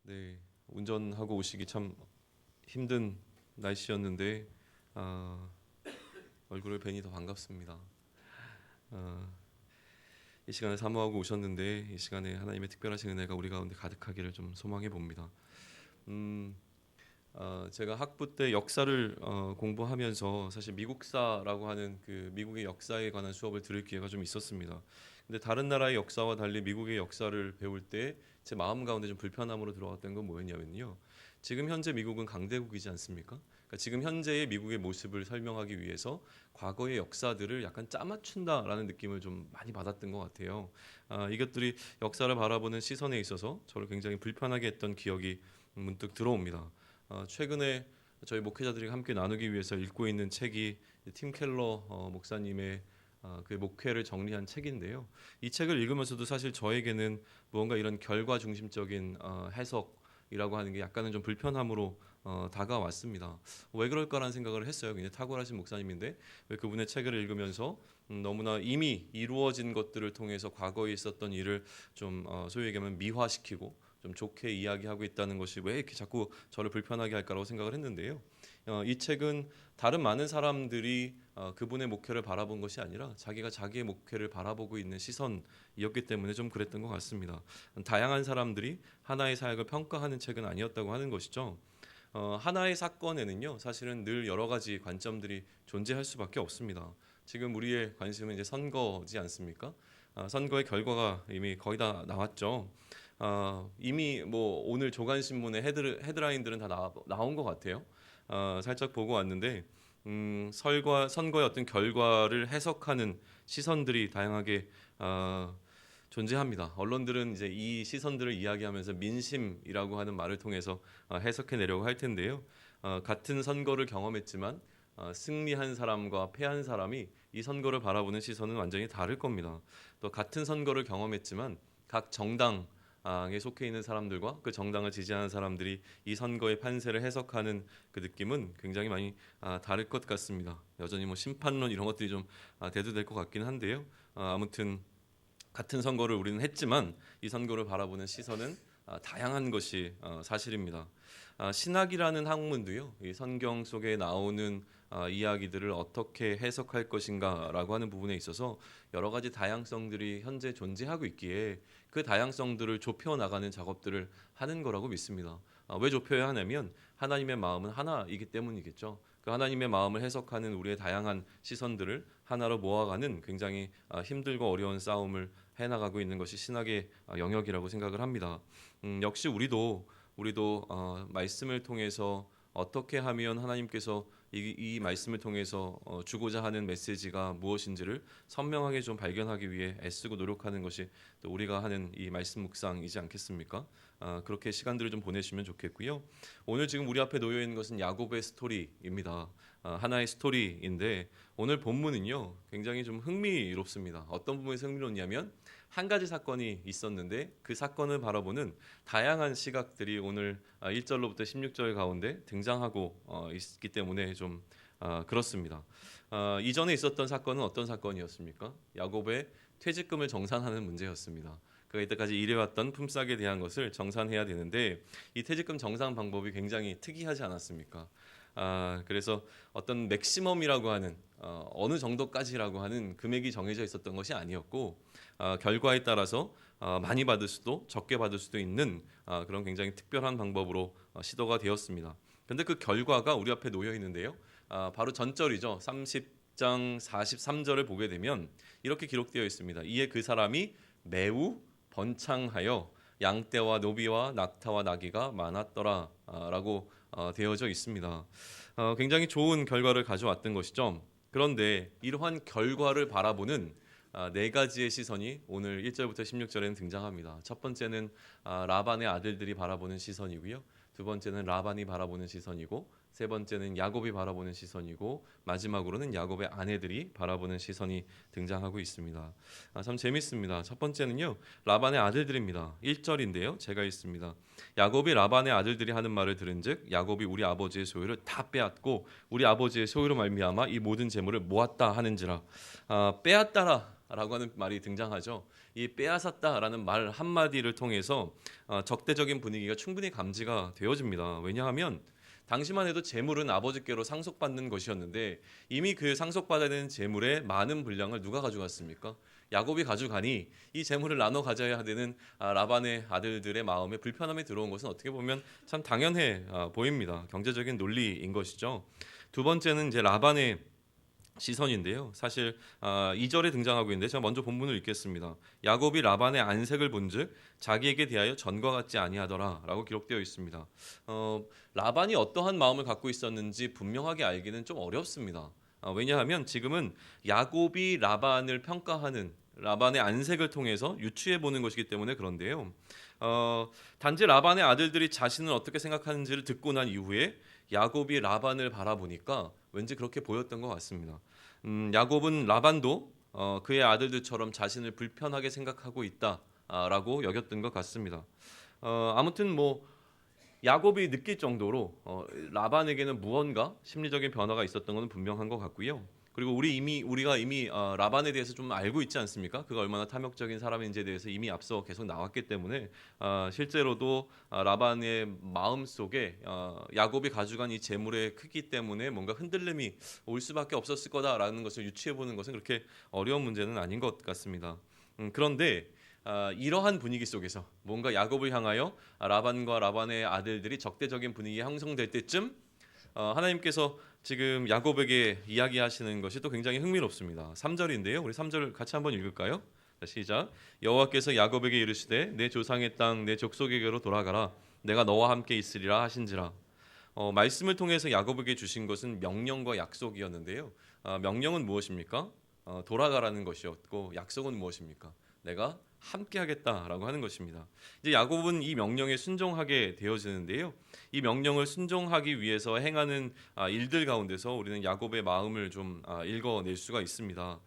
네, 운전하고 오시기 참 힘든 날씨였는데 얼굴을 뵈니 더 반갑습니다. 아, 이 시간을 사모하고 오셨는데 이 시간에 하나님의 특별하신 은혜가 우리 가운데 가득하기를 좀 소망해 봅니다. 음, 제가 학부 때 역사를 공부하면서 사실 미국사라고 하는 그 미국의 역사에 관한 수업을 들을 기회가 좀 있었습니다. 근데 다른 나라의 역사와 달리 미국의 역사를 배울 때 제 마음 가운데 좀 불편함으로 들어왔던 건 뭐였냐면요. 지금 현재 미국은 강대국이지 않습니까? 그러니까 지금 현재의 미국의 모습을 설명하기 위해서 과거의 역사들을 약간 짜맞춘다라는 느낌을 좀 많이 받았던 것 같아요. 이것들이 역사를 바라보는 시선에 있어서 저를 굉장히 불편하게 했던 기억이 문득 들어옵니다. 최근에 저희 목회자들이 함께 나누기 위해서 읽고 있는 책이 팀 켈러 목사님의 그 목회를 정리한 책인데요. 이 책을 읽으면서도 사실 저에게는 무언가 이런 결과 중심적인 해석이라고 하는 게 약간은 좀 불편함으로 다가왔습니다. 왜 그럴까라는 생각을 했어요. 굉장히 탁월하신 목사님인데 왜 그분의 책을 읽으면서 너무나 이미 이루어진 것들을 통해서 과거에 있었던 일을 좀 소위 얘기하면 미화시키고 좀 좋게 이야기하고 있다는 것이 왜 이렇게 자꾸 저를 불편하게 할까라고 생각을 했는데요. 이 책은 다른 많은 사람들이 그분의 목회를 바라본 것이 아니라 자기가 자기의 목회를 바라보고 있는 시선이었기 때문에 좀 그랬던 것 같습니다. 다양한 사람들이 하나의 사역을 평가하는 책은 아니었다고 하는 것이죠. 하나의 사건에는요, 사실은 늘 여러 가지 관점들이 존재할 수밖에 없습니다. 지금 우리의 관심은 이제 선거지 않습니까? 선거의 결과가 이미 거의 다 나왔죠. 이미 뭐 오늘 조간신문의 헤드라인들은 다 나온 것 같아요. 살짝 보고 왔는데 선거의 어떤 결과를 해석하는 시선들이 다양하게 존재합니다. 언론들은 이제 이 시선들을 이야기하면서 민심이라고 하는 말을 통해서 해석해내려고 할 텐데요. 같은 선거를 경험했지만 승리한 사람과 패한 사람이 이 선거를 바라보는 시선은 완전히 다를 겁니다. 또 같은 선거를 경험했지만 각 정당 에 속해 있는 사람들과 그 정당을 지지하는 사람들이 이 선거의 판세를 해석하는 그 느낌은 굉장히 많이 다를 것 같습니다. 여전히 뭐 심판론 이런 것들이 좀 대두될 것 같긴 한데요. 아무튼 같은 선거를 우리는 했지만 이 선거를 바라보는 시선은 다양한 것이 사실입니다. 신학이라는 학문도요, 이 성경 속에 나오는 이야기들을 어떻게 해석할 것인가라고 하는 부분에 있어서 여러 가지 다양성들이 현재 존재하고 있기에 그 다양성들을 좁혀 나가는 작업들을 하는 거라고 믿습니다. 왜 좁혀야 하냐면 하나님의 마음은 하나이기 때문이겠죠. 그 하나님의 마음을 해석하는 우리의 다양한 시선들을 하나로 모아가는 굉장히 힘들고 어려운 싸움을 해나가고 있는 것이 신학의 영역이라고 생각을 합니다. 역시 우리도 말씀을 통해서 어떻게 하면 하나님께서 이 말씀을 통해서 주고자 하는 메시지가 무엇인지를 선명하게 좀 발견하기 위해 애쓰고 노력하는 것이 또 우리가 하는 이 말씀 묵상이지 않겠습니까? 그렇게 시간들을 좀 보내시면 좋겠고요. 오늘 지금 우리 앞에 놓여 있는 것은 야곱의 스토리입니다. 하나의 스토리인데 오늘 본문은요 굉장히 좀 흥미롭습니다. 어떤 부분에서 흥미롭냐면 한 가지 사건이 있었는데 그 사건을 바라보는 다양한 시각들이 오늘 1절로부터 16절 가운데 등장하고 있기 때문에 좀 그렇습니다. 이전에 있었던 사건은 어떤 사건이었습니까? 야곱의 퇴직금을 정산하는 문제였습니다. 그가 이때까지 일해왔던 품삯에 대한 것을 정산해야 되는데 이 퇴직금 정산 방법이 굉장히 특이하지 않았습니까? 그래서 어떤 맥시멈이라고 하는 어느 정도까지라고 하는 금액이 정해져 있었던 것이 아니었고 결과에 따라서 많이 받을 수도 적게 받을 수도 있는 그런 굉장히 특별한 방법으로 시도가 되었습니다. 그런데 그 결과가 우리 앞에 놓여 있는데요. 바로 전절이죠. 30장 43절을 보게 되면 이렇게 기록되어 있습니다. 이에 그 사람이 매우 번창하여 양떼와 노비와 낙타와 나귀가 많았더라 라고 되어져 있습니다. 굉장히 좋은 결과를 가져왔던 것이죠. 그런데 이러한 결과를 바라보는 네 가지의 시선이 오늘 1절부터 16절에는 등장합니다. 첫 번째는 라반의 아들들이 바라보는 시선이고요. 두 번째는 라반이 바라보는 시선이고 세 번째는 야곱이 바라보는 시선이고 마지막으로는 야곱의 아내들이 바라보는 시선이 등장하고 있습니다. 참 재밌습니다. 첫 번째는요. 라반의 아들들입니다. 1절인데요. 제가 읽습니다. 야곱이 라반의 아들들이 하는 말을 들은즉 야곱이 우리 아버지의 소유를 다 빼앗고 우리 아버지의 소유로 말미암아 이 모든 재물을 모았다 하는지라. 빼앗다라 빼앗았다라고 하는 말이 등장하죠. 이 빼앗았다라는 말 한마디를 통해서 적대적인 분위기가 충분히 감지가 되어집니다. 왜냐하면 당시만 해도 재물은 아버지께로 상속받는 것이었는데 이미 그 상속받아야 되는 재물의 많은 분량을 누가 가져갔습니까? 야곱이 가져가니 이 재물을 나눠 가져야 되는 라반의 아들들의 마음에 불편함이 들어온 것은 어떻게 보면 참 당연해 보입니다. 경제적인 논리인 것이죠. 두 번째는 이제 라반의 시선인데요. 사실 2절에 등장하고 있는데 제가 먼저 본문을 읽겠습니다. 야곱이 라반의 안색을 본즉 자기에게 대하여 전과 같지 아니하더라라고 기록되어 있습니다. 라반이 어떠한 마음을 갖고 있었는지 분명하게 알기는 좀 어렵습니다. 왜냐하면 지금은 야곱이 라반을 평가하는 라반의 안색을 통해서 유추해 보는 것이기 때문에 그런데요. 단지 라반의 아들들이 자신을 어떻게 생각하는지를 듣고 난 이후에 야곱이 라반을 바라보니까 왠지 그렇게 보였던 것 같습니다. 야곱은 라반도 그의 아들들처럼 자신을 불편하게 생각하고 있다라고 여겼던 것 같습니다. 아무튼 뭐 야곱이 느낄 정도로 라반에게는 무언가 심리적인 변화가 있었던 것은 분명한 것 같고요. 그리고 우리가 이미 라반에 대해서 좀 알고 있지 않습니까? 그가 얼마나 탐욕적인 사람인지에 대해서 이미 앞서 계속 나왔기 때문에 실제로도 라반의 마음 속에 야곱이 가져간 이 재물의 크기 때문에 뭔가 흔들림이 올 수밖에 없었을 거다라는 것을 유추해 보는 것은 그렇게 어려운 문제는 아닌 것 같습니다. 그런데 이러한 분위기 속에서 뭔가 야곱을 향하여 라반과 라반의 아들들이 적대적인 분위기가 형성될 때쯤 하나님께서 지금 야곱에게 이야기하시는 것이 또 굉장히 흥미롭습니다. 3절인데요. 우리 3절 같이 한번 읽을까요? 자, 시작. 여호와께서 야곱에게 이르시되 내 조상의 땅 내 족속에게로 돌아가라. 내가 너와 함께 있으리라 하신지라. 말씀을 통해서 야곱에게 주신 것은 명령과 약속이었는데요. 명령은 무엇입니까? 돌아가라는 것이었고 약속은 무엇입니까? 내가 함께 하겠다라고 하는 것입니다. 이제 야곱은 이 명령에 순종하게 되어지는데요. 이 명령을 순종하기 위해서 행하는 일들 가운데서 우리는 야곱의 마음을 좀 읽어낼 수가 있습니다.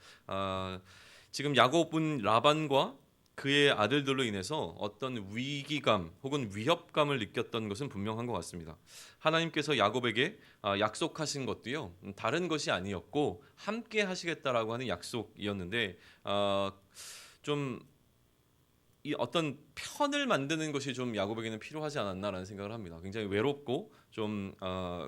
지금 야곱은 라반과 그의 아들들로 인해서 어떤 위기감 혹은 위협감을 느꼈던 것은 분명한 것 같습니다. 하나님께서 야곱에게 약속하신 것도요, 다른 것이 아니었고 함께 하시겠다라고 하는 약속이었는데 좀 이 어떤 편을 만드는 것이 좀 야곱에게는 필요하지 않았나라는 생각을 합니다. 굉장히 외롭고 좀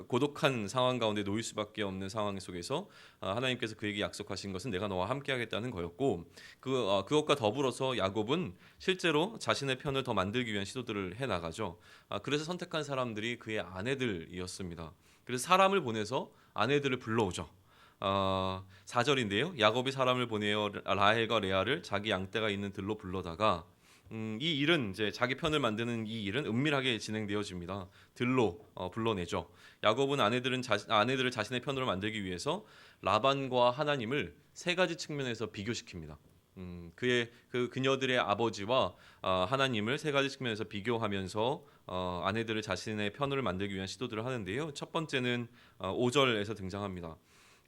고독한 상황 가운데 놓일 수밖에 없는 상황 속에서 하나님께서 그에게 약속하신 것은 내가 너와 함께하겠다는 거였고 그것과 더불어서 야곱은 실제로 자신의 편을 더 만들기 위한 시도들을 해 나가죠. 그래서 선택한 사람들이 그의 아내들이었습니다. 그래서 사람을 보내서 아내들을 불러오죠. 4절인데요. 야곱이 사람을 보내어 라헬과 레아를 자기 양떼가 있는 들로 불러다가 이 일은 이제 자기 편을 만드는 이 일은 은밀하게 진행되어집니다. 들로 불러내죠. 야곱은 아내들을 자신의 편으로 만들기 위해서 라반과 하나님을 세 가지 측면에서 비교시킵니다. 그녀들의 아버지와 하나님을 세 가지 측면에서 비교하면서 아내들을 자신의 편으로 만들기 위한 시도들을 하는데요. 첫 번째는 5절에서 등장합니다.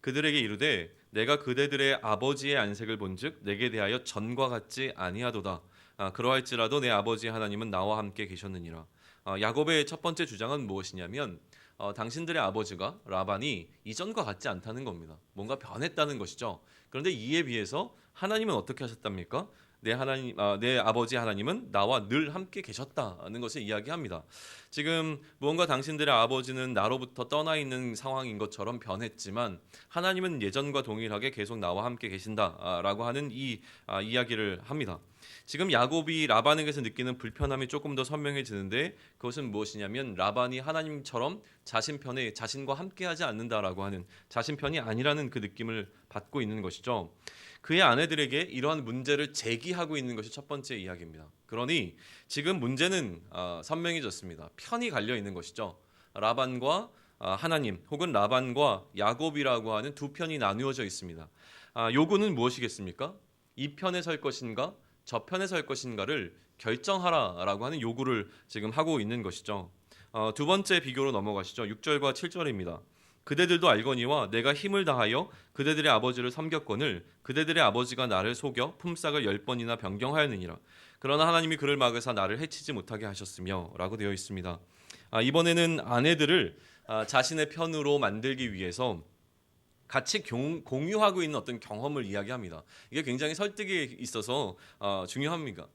그들에게 이르되 내가 그대들의 아버지의 안색을 본즉 내게 대하여 전과 같지 아니하도다. 그러할지라도 내 아버지 하나님은 나와 함께 계셨느니라. 야곱의 첫 번째 주장은 무엇이냐면 당신들의 아버지가 라반이 이전과 같지 않다는 겁니다. 뭔가 변했다는 것이죠. 그런데 이에 비해서 하나님은 어떻게 하셨답니까? 내 아버지 하나님은 나와 늘 함께 계셨다는 것을 이야기합니다. 지금 무언가 당신들의 아버지는 나로부터 떠나 있는 상황인 것처럼 변했지만 하나님은 예전과 동일하게 계속 나와 함께 계신다라고 하는 이 이야기를 합니다. 지금 야곱이 라반에게서 느끼는 불편함이 조금 더 선명해지는데 그것은 무엇이냐면 라반이 하나님처럼 자신 편에 자신과 함께하지 않는다라고 하는 자신 편이 아니라는 그 느낌을 받고 있는 것이죠. 그의 아내들에게 이러한 문제를 제기하고 있는 것이 첫 번째 이야기입니다. 그러니 지금 문제는 선명해졌습니다. 편이 갈려 있는 것이죠. 라반과 하나님 혹은 라반과 야곱이라고 하는 두 편이 나누어져 있습니다. 요구는 무엇이겠습니까? 이 편에 설 것인가 저 편에 설 것인가를 결정하라라고 하는 요구를 지금 하고 있는 것이죠. 두 번째 비교로 넘어가시죠. 6절과 7절입니다. 그대들도 알거니와 내가 힘을 다하여 그대들의 아버지를 섬겼거늘 그대들의 아버지가 나를 속여 품삯을 10번이나 변경하였느니라. 그러나 하나님이 그를 막으사 나를 해치지 못하게 하셨으며 라고 되어 있습니다. 이번에는 아내들을 자신의 편으로 만들기 위해서 같이 공유하고 있는 어떤 경험을 이야기합니다. 이게 굉장히 설득이 있어서 중요합니다.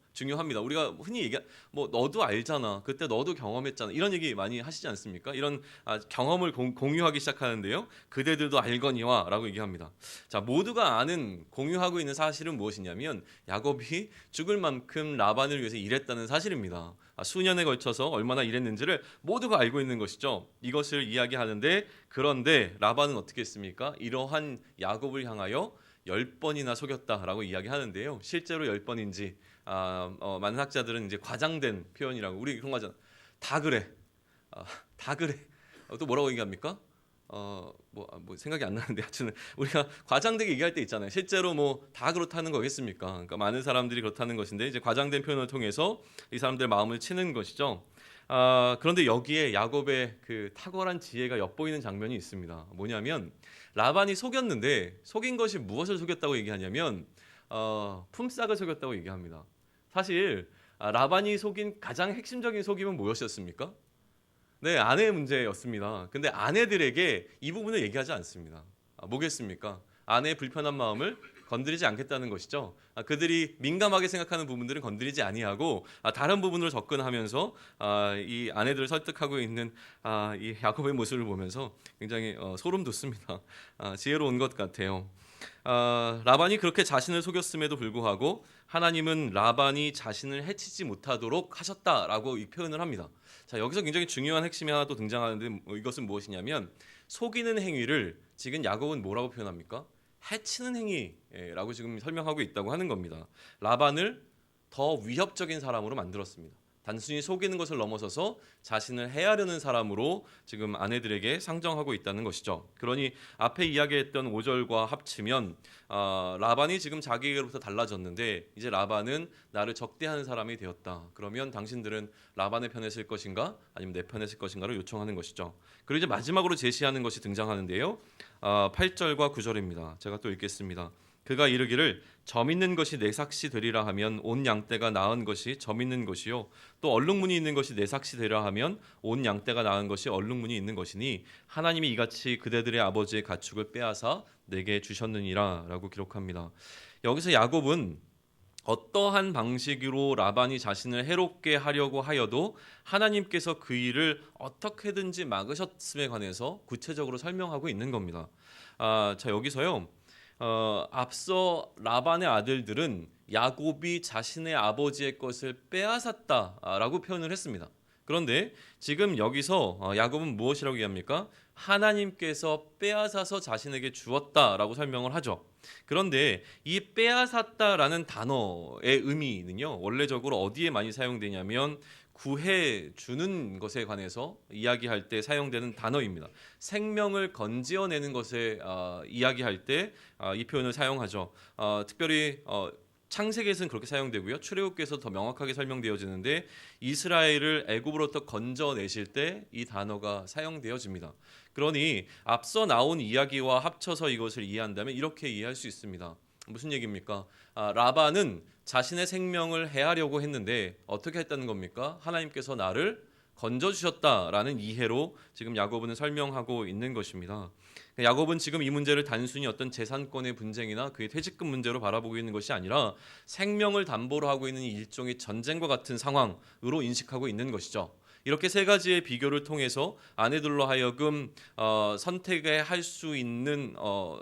우리가 흔히 뭐 너도 알잖아, 그때 너도 경험했잖아, 이런 얘기 많이 하시지 않습니까? 이런 경험을 공유하기 시작하는데요. 그대들도 알거니와라고 얘기합니다. 자, 모두가 아는 공유하고 있는 사실은 무엇이냐면 야곱이 죽을 만큼 라반을 위해서 일했다는 사실입니다. 수년에 걸쳐서 얼마나 일했는지를 모두가 알고 있는 것이죠. 이것을 이야기하는데, 그런데 라반은 어떻게 했습니까? 이러한 야곱을 향하여 10번이나 속였다라고 이야기하는데요. 실제로 10번인지 많은 학자들은 이제 과장된 표현이라고, 우리 그런 거 하잖아. 다 그래. 다 그래. 또 뭐라고 얘기합니까? 뭐 생각이 안 나는데, 하여튼 우리가 과장되게 얘기할 때 있잖아요. 실제로 뭐 다 그렇다는 거겠습니까? 그러니까 많은 사람들이 그렇다는 것인데, 이제 과장된 표현을 통해서 이 사람들의 마음을 치는 것이죠. 그런데 여기에 야곱의 그 탁월한 지혜가 엿보이는 장면이 있습니다. 뭐냐면 라반이 속였는데, 속인 것이 무엇을 속였다고 얘기하냐면 품삯을 속였다고 얘기합니다. 사실 라반이 속인 가장 핵심적인 속임은 무엇이었습니까? 네, 아내의 문제였습니다. 근데 아내들에게 이 부분을 얘기하지 않습니다. 뭐겠습니까? 아내의 불편한 마음을 건드리지 않겠다는 것이죠. 그들이 민감하게 생각하는 부분들은 건드리지 아니하고 다른 부분으로 접근하면서 이 아내들을 설득하고 있는 이 야곱의 모습을 보면서 굉장히 소름 돋습니다. 지혜로운 것 같아요. 라반이 그렇게 자신을 속였음에도 불구하고 하나님은 라반이 자신을 해치지 못하도록 하셨다라고 이 표현을 합니다. 자, 여기서 굉장히 중요한 핵심이 하나 또 등장하는데, 이것은 무엇이냐면 속이는 행위를 지금 야곱은 뭐라고 표현합니까? 해치는 행위라고 지금 설명하고 있다고 하는 겁니다. 라반을 더 위협적인 사람으로 만들었습니다. 단순히 속이는 것을 넘어서서 자신을 해하려는 사람으로 지금 아내들에게 상정하고 있다는 것이죠. 그러니 앞에 이야기했던 5절과 합치면 라반이 지금 자기에게로부터 달라졌는데, 이제 라반은 나를 적대하는 사람이 되었다. 그러면 당신들은 라반의 편에 설 것인가 아니면 내 편에 설 것인가를 요청하는 것이죠. 그리고 이제 마지막으로 제시하는 것이 등장하는데요. 8절과 9절입니다. 제가 또 읽겠습니다. 그가 이르기를 점 있는 것이 내 삭시 되리라 하면 온 양떼가 나은 것이 점 있는 것이요, 또 얼룩무늬 있는 것이 내 삭시 되리라 하면 온 양떼가 나은 것이 얼룩무늬 있는 것이니 하나님이 이같이 그대들의 아버지의 가축을 빼앗아 내게 주셨느니라 라고 기록합니다. 여기서 야곱은 어떠한 방식으로 라반이 자신을 해롭게 하려고 하여도 하나님께서 그 일을 어떻게든지 막으셨음에 관해서 구체적으로 설명하고 있는 겁니다. 자, 여기서요. 앞서 라반의 아들들은 야곱이 자신의 아버지의 것을 빼앗았다라고 표현을 했습니다. 그런데 지금 여기서 야곱은 무엇이라고 얘기합니까? 하나님께서 빼앗아서 자신에게 주었다라고 설명을 하죠. 그런데 이 빼앗았다라는 단어의 의미는요, 원래적으로 어디에 많이 사용되냐면 구해 주는 것에 관해서 이야기할 때 사용되는 단어입니다. 생명을 건지어내는 것에 이야기할 때 이 표현을 사용하죠. 특별히 창세기에서는 그렇게 사용되고요. 출애굽기에서 더 명확하게 설명되어지는데, 이스라엘을 애굽으로부터 건져내실 때 이 단어가 사용되어집니다. 그러니 앞서 나온 이야기와 합쳐서 이것을 이해한다면 이렇게 이해할 수 있습니다. 무슨 얘기입니까? 라반은 자신의 생명을 해하려고 했는데 어떻게 했다는 겁니까? 하나님께서 나를 건져주셨다라는 이해로 지금 야곱은 설명하고 있는 것입니다. 야곱은 지금 이 문제를 단순히 어떤 재산권의 분쟁이나 그의 퇴직금 문제로 바라보고 있는 것이 아니라 생명을 담보로 하고 있는 일종의 전쟁과 같은 상황으로 인식하고 있는 것이죠. 이렇게 세 가지의 비교를 통해서 아내들로 하여금 선택을 할 수 있는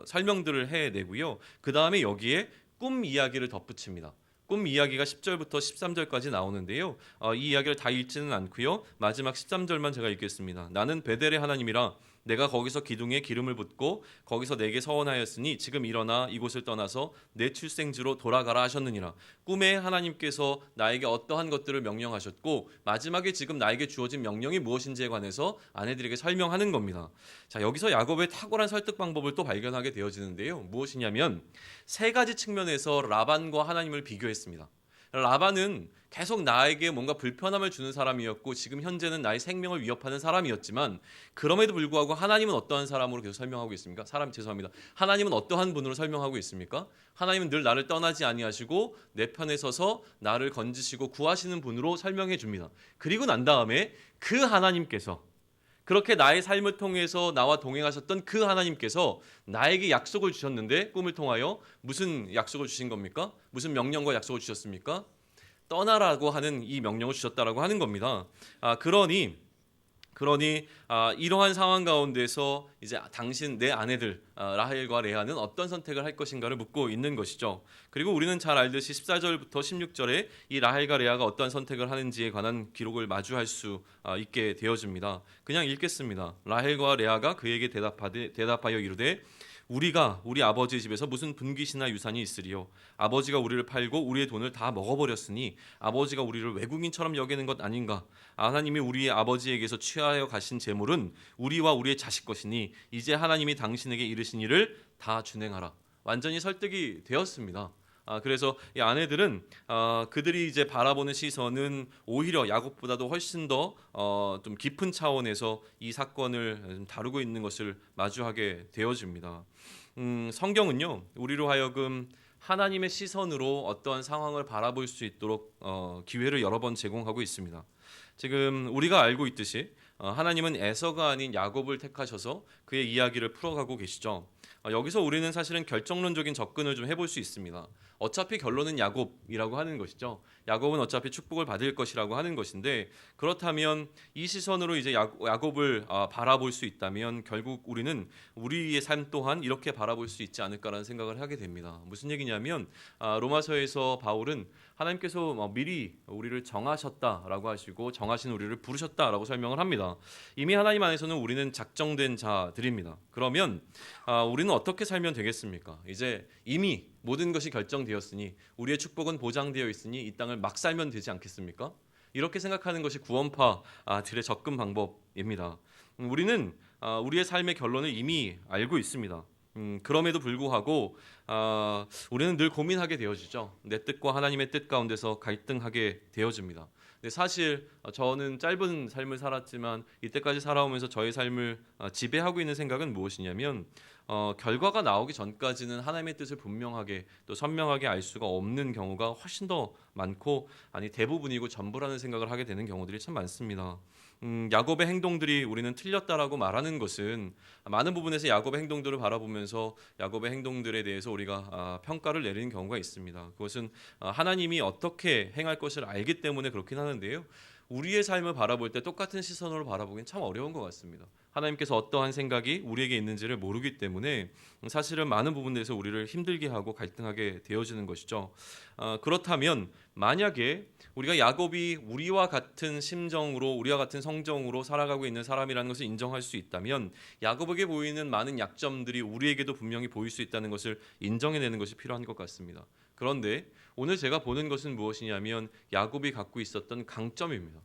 설명들을 해내고요. 그 다음에 여기에 꿈 이야기를 덧붙입니다. 꿈 이야기가 10절부터 13절까지 나오는데요. 이 이야기를 다 읽지는 않고요. 마지막 13절만 제가 읽겠습니다. 나는 베델의 하나님이라 내가 거기서 기둥에 기름을 붓고 거기서 내게 서원하였으니 지금 일어나 이곳을 떠나서 내 출생지로 돌아가라 하셨느니라. 꿈에 하나님께서 나에게 어떠한 것들을 명령하셨고 마지막에 지금 나에게 주어진 명령이 무엇인지에 관해서 아내들에게 설명하는 겁니다. 자, 여기서 야곱의 탁월한 설득 방법을 또 발견하게 되어지는데요. 무엇이냐면 세 가지 측면에서 라반과 하나님을 비교했습니다. 라반은 계속 나에게 뭔가 불편함을 주는 사람이었고 지금 현재는 나의 생명을 위협하는 사람이었지만, 그럼에도 불구하고 하나님은 어떠한 사람으로 계속 설명하고 있습니까? 하나님은 어떠한 분으로 설명하고 있습니까? 하나님은 늘 나를 떠나지 아니하시고 내 편에 서서 나를 건지시고 구하시는 분으로 설명해 줍니다. 그리고 난 다음에 그 하나님께서 그렇게 나의 삶을 통해서 나와 동행하셨던 그 하나님께서 나에게 약속을 주셨는데 꿈을 통하여 무슨 약속을 주신 겁니까? 무슨 명령과 약속을 주셨습니까? 떠나라고 하는 이 명령을 주셨다라고 하는 겁니다. 그러니 이러한 상황 가운데서 이제 당신 내 아내들 라헬과 레아는 어떤 선택을 할 것인가를 묻고 있는 것이죠. 그리고 우리는 잘 알듯이 14절부터 16절에 이 라헬과 레아가 어떠한 선택을 하는지에 관한 기록을 마주할 수 있게 되어집니다. 그냥 읽겠습니다. 라헬과 레아가 그에게 대답하여 이르되 우리가 우리 아버지 집에서 무슨 분깃이나 유산이 있으리요. 아버지가 우리를 팔고 우리의 돈을 다 먹어버렸으니 아버지가 우리를 외국인처럼 여기는 것 아닌가. 하나님이 우리의 아버지에게서 취하여 가신 재물은 우리와 우리의 자식 것이니 이제 하나님이 당신에게 이르신 일을 다 준행하라. 완전히 설득이 되었습니다. 그래서 이 아내들은 그들이 이제 바라보는 시선은 오히려 야곱보다도 훨씬 더 좀 깊은 차원에서 이 사건을 좀 다루고 있는 것을 마주하게 되어집니다. 성경은요 우리로 하여금 하나님의 시선으로 어떠한 상황을 바라볼 수 있도록 기회를 여러 번 제공하고 있습니다. 지금 우리가 알고 있듯이 하나님은 에서가 아닌 야곱을 택하셔서 그의 이야기를 풀어가고 계시죠. 여기서 우리는 사실은 결정론적인 접근을 좀 해볼 수 있습니다. 어차피 결론은 야곱이라고 하는 것이죠. 야곱은 어차피 축복을 받을 것이라고 하는 것인데 그렇다면 이 시선으로 이제 야곱을 바라볼 수 있다면 결국 우리는 우리의 삶 또한 이렇게 바라볼 수 있지 않을까라는 생각을 하게 됩니다. 무슨 얘기냐면 로마서에서 바울은 하나님께서 미리 우리를 정하셨다라고 하시고 정하신 우리를 부르셨다라고 설명을 합니다. 이미 하나님 안에서는 우리는 작정된 자들입니다. 그러면 우리는 어떻게 살면 되겠습니까? 이제 이미 모든 것이 결정되었으니 우리의 축복은 보장되어 있으니 이 땅을 막 살면 되지 않겠습니까? 이렇게 생각하는 것이 구원파들의 접근 방법입니다. 우리는 우리의 삶의 결론을 이미 알고 있습니다. 그럼에도 불구하고 우리는 늘 고민하게 되어지죠. 내 뜻과 하나님의 뜻 가운데서 갈등하게 되어집니다. 근데 사실 저는 짧은 삶을 살았지만 이때까지 살아오면서 저의 삶을 지배하고 있는 생각은 무엇이냐면 결과가 나오기 전까지는 하나님의 뜻을 분명하게 또 선명하게 알 수가 없는 경우가 훨씬 더 많고 대부분이고 전부라는 생각을 하게 되는 경우들이 참 많습니다. 야곱의 행동들이 우리는 틀렸다라고 말하는 것은 많은 부분에서 야곱의 행동들을 바라보면서 야곱의 행동들에 대해서 우리가 평가를 내리는 경우가 있습니다. 그것은 하나님이 어떻게 행할 것을 알기 때문에 그렇긴 하는데요. 우리의 삶을 바라볼 때 똑같은 시선으로 바라보기는 참 어려운 것 같습니다. 하나님께서 어떠한 생각이 우리에게 있는지를 모르기 때문에 사실은 많은 부분에서 우리를 힘들게 하고 갈등하게 되어지는 것이죠. 그렇다면 만약에 우리가 야곱이 우리와 같은 심정으로 우리와 같은 성정으로 살아가고 있는 사람이라는 것을 인정할 수 있다면 야곱에게 보이는 많은 약점들이 우리에게도 분명히 보일 수 있다는 것을 인정해내는 것이 필요한 것 같습니다. 그런데 오늘 제가 보는 것은 무엇이냐면 야곱이 갖고 있었던 강점입니다.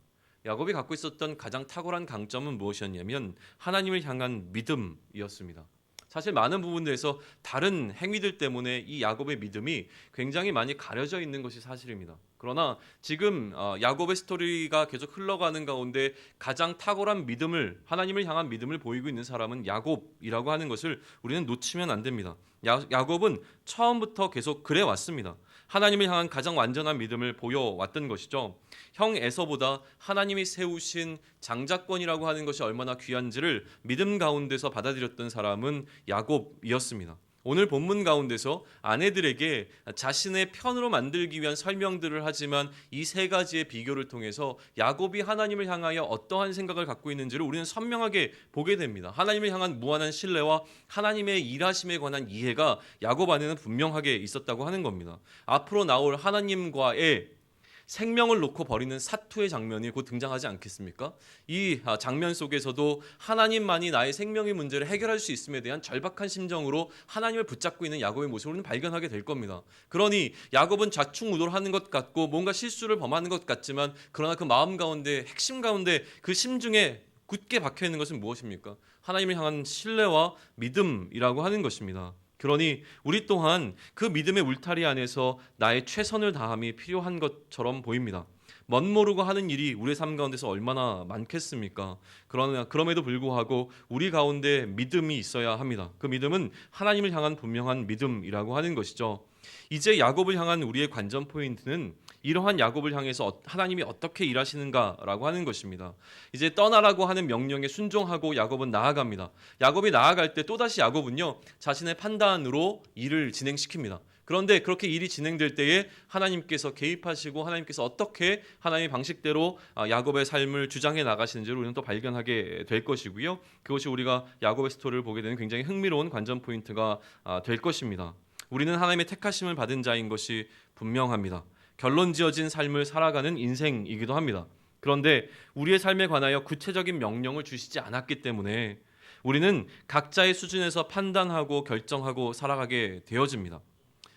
야곱이 갖고 있었던 가장 탁월한 강점은 무엇이었냐면 하나님을 향한 믿음이었습니다. 사실 많은 부분들에서 다른 행위들 때문에 이 야곱의 믿음이 굉장히 많이 가려져 있는 것이 사실입니다. 그러나 지금 야곱의 스토리가 계속 흘러가는 가운데 가장 탁월한 믿음을 하나님을 향한 믿음을 보이고 있는 사람은 야곱이라고 하는 것을 우리는 놓치면 안 됩니다. 야곱은 처음부터 계속 그래 왔습니다. 하나님을 향한 가장 완전한 믿음을 보여왔던 것이죠. 형 에서보다 하나님이 세우신 장자권이라고 하는 것이 얼마나 귀한지를 믿음 가운데서 받아들였던 사람은 야곱이었습니다. 오늘 본문 가운데서 아내들에게 자신의 편으로 만들기 위한 설명들을 하지만 이 세 가지의 비교를 통해서 야곱이 하나님을 향하여 어떠한 생각을 갖고 있는지를 우리는 선명하게 보게 됩니다. 하나님을 향한 무한한 신뢰와 하나님의 일하심에 관한 이해가 야곱 안에는 분명하게 있었다고 하는 겁니다. 앞으로 나올 하나님과의 생명을 놓고 버리는 사투의 장면이 곧 등장하지 않겠습니까? 이 장면 속에서도 하나님만이 나의 생명의 문제를 해결할 수 있음에 대한 절박한 심정으로 하나님을 붙잡고 있는 야곱의 모습을 우리는 발견하게 될 겁니다. 그러니 야곱은 좌충우돌하는 것 같고 뭔가 실수를 범하는 것 같지만 그러나 그 마음 가운데 핵심 가운데 그 심중에 굳게 박혀 있는 것은 무엇입니까? 하나님을 향한 신뢰와 믿음이라고 하는 것입니다. 그러니 우리 또한 그 믿음의 울타리 안에서 나의 최선을 다함이 필요한 것처럼 보입니다. 멋모르고 하는 일이 우리의 삶 가운데서 얼마나 많겠습니까? 그럼에도 불구하고 우리 가운데 믿음이 있어야 합니다. 그 믿음은 하나님을 향한 분명한 믿음이라고 하는 것이죠. 이제 야곱을 향한 우리의 관전 포인트는 이러한 야곱을 향해서 하나님이 어떻게 일하시는가라고 하는 것입니다. 이제 떠나라고 하는 명령에 순종하고 야곱은 나아갑니다. 야곱이 나아갈 때 또다시 야곱은요, 자신의 판단으로 일을 진행시킵니다. 그런데 그렇게 일이 진행될 때에 하나님께서 개입하시고 하나님께서 어떻게 하나님의 방식대로 야곱의 삶을 주장해 나가시는지를 우리는 또 발견하게 될 것이고요. 그것이 우리가 야곱의 스토리를 보게 되는 굉장히 흥미로운 관전 포인트가 될 것입니다. 우리는 하나님의 택하심을 받은 자인 것이 분명합니다. 결론 지어진 삶을 살아가는 인생이기도 합니다. 그런데 우리의 삶에 관하여 구체적인 명령을 주시지 않았기 때문에 우리는 각자의 수준에서 판단하고 결정하고 살아가게 되어집니다.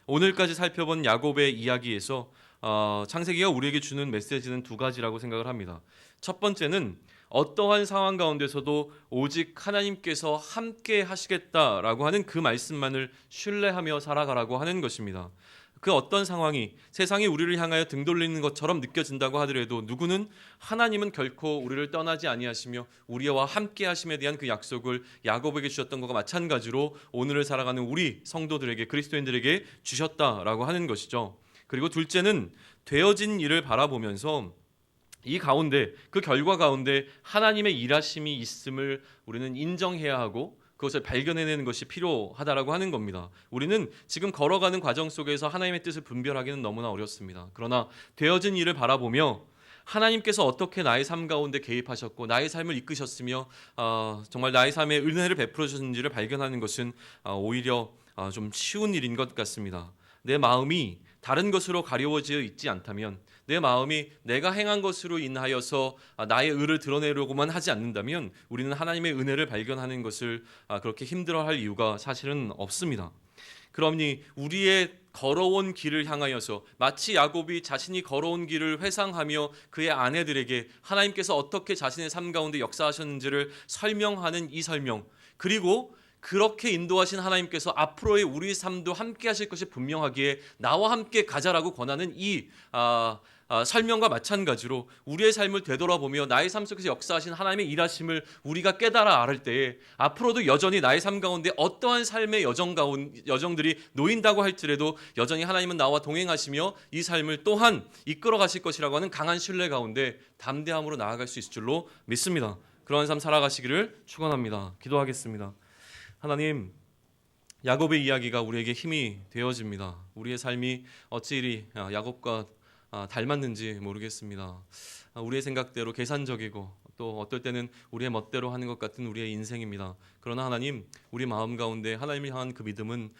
오늘까지 살펴본 야곱의 이야기에서 창세기가 우리에게 주는 메시지는 두 가지라고 생각을 합니다. 첫 번째는 어떠한 상황 가운데서도 오직 하나님께서 함께 하시겠다라고 하는 그 말씀만을 신뢰하며 살아가라고 하는 것입니다. 그 어떤 상황이 세상이 우리를 향하여 등 돌리는 것처럼 느껴진다고 하더라도 누구는 하나님은 결코 우리를 떠나지 아니하시며 우리와 함께 하심에 대한 그 약속을 야곱에게 주셨던 것과 마찬가지로 오늘을 살아가는 우리 성도들에게, 그리스도인들에게 주셨다라고 하는 것이죠. 그리고 둘째는 되어진 일을 바라보면서 이 가운데, 그 결과 가운데 하나님의 일하심이 있음을 우리는 인정해야 하고 그것을 발견해내는 것이 필요하다라고 하는 겁니다. 우리는 지금 걸어가는 과정 속에서 하나님의 뜻을 분별하기는 너무나 어렵습니다. 그러나 되어진 일을 바라보며 하나님께서 어떻게 나의 삶 가운데 개입하셨고 나의 삶을 이끄셨으며 정말 나의 삶에 은혜를 베풀어 주셨는지를 발견하는 것은 오히려 좀 쉬운 일인 것 같습니다. 내 마음이 다른 것으로 가려워져 있지 않다면, 내 마음이 내가 행한 것으로 인하여서 나의 의를 드러내려고만 하지 않는다면 우리는 하나님의 은혜를 발견하는 것을 그렇게 힘들어할 이유가 사실은 없습니다. 그러니 우리의 걸어온 길을 향하여서 마치 야곱이 자신이 걸어온 길을 회상하며 그의 아내들에게 하나님께서 어떻게 자신의 삶 가운데 역사하셨는지를 설명하는 이 설명, 그리고 그렇게 인도하신 하나님께서 앞으로의 우리 삶도 함께 하실 것이 분명하기에 나와 함께 가자라고 권하는 이 설명과 마찬가지로 우리의 삶을 되돌아보며 나의 삶 속에서 역사하신 하나님의 일하심을 우리가 깨달아 알을 때에 앞으로도 여전히 나의 삶 가운데 어떠한 삶의 여정들이 놓인다고 할지라도 여전히 하나님은 나와 동행하시며 이 삶을 또한 이끌어 가실 것이라고 하는 강한 신뢰 가운데 담대함으로 나아갈 수 있을 줄로 믿습니다. 그러한 삶 살아가시기를 축원합니다. 기도하겠습니다. 하나님, 야곱의 이야기가 우리에게 힘이 되어집니다. 우리의 삶이 어찌 이리 야곱과 닮았는지 모르겠습니다. 우리의 생각대로 계산적이고 또 어떨 때는 우리의 멋대로 하는 것 같은 우리의 인생입니다. 그러나 하나님, 우리 마음 가운데 하나님을 향한 그 믿음은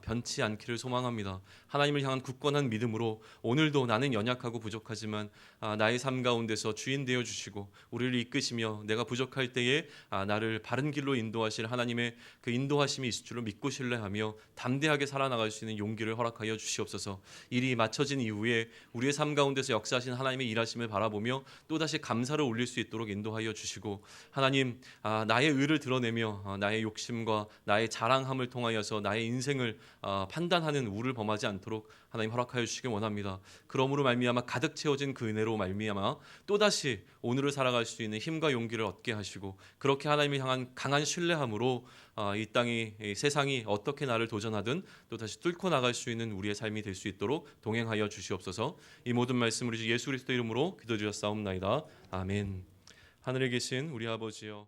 변치 않기를 소망합니다. 하나님을 향한 굳건한 믿음으로 오늘도 나는 연약하고 부족하지만 나의 삶 가운데서 주인 되어 주시고 우리를 이끄시며 내가 부족할 때에 나를 바른 길로 인도하실 하나님의 그 인도하심이 있을 줄로 믿고 신뢰하며 담대하게 살아나갈 수 있는 용기를 허락하여 주시옵소서. 일이 마쳐진 이후에 우리의 삶 가운데서 역사하신 하나님의 일하심을 바라보며 또다시 감사를 올릴 수 있도록 인도하여 주시고, 하나님, 나의 의를 드러내며 나의 욕심과 나의 자랑함을 통하여서 나의 인생을 판단하는 우를 범하지 않도록 하나님 허락하여 주시길 원합니다. 그러므로 말미암아 가득 채워진 그 은혜로 말미암아 또다시 오늘을 살아갈 수 있는 힘과 용기를 얻게 하시고, 그렇게 하나님을 향한 강한 신뢰함으로 이 땅이, 이 세상이 어떻게 나를 도전하든 또다시 뚫고 나갈 수 있는 우리의 삶이 될 수 있도록 동행하여 주시옵소서. 이 모든 말씀을 예수 그리스도 이름으로 기도드렸사옵나이다. 아멘. 하늘에 계신 우리 아버지여,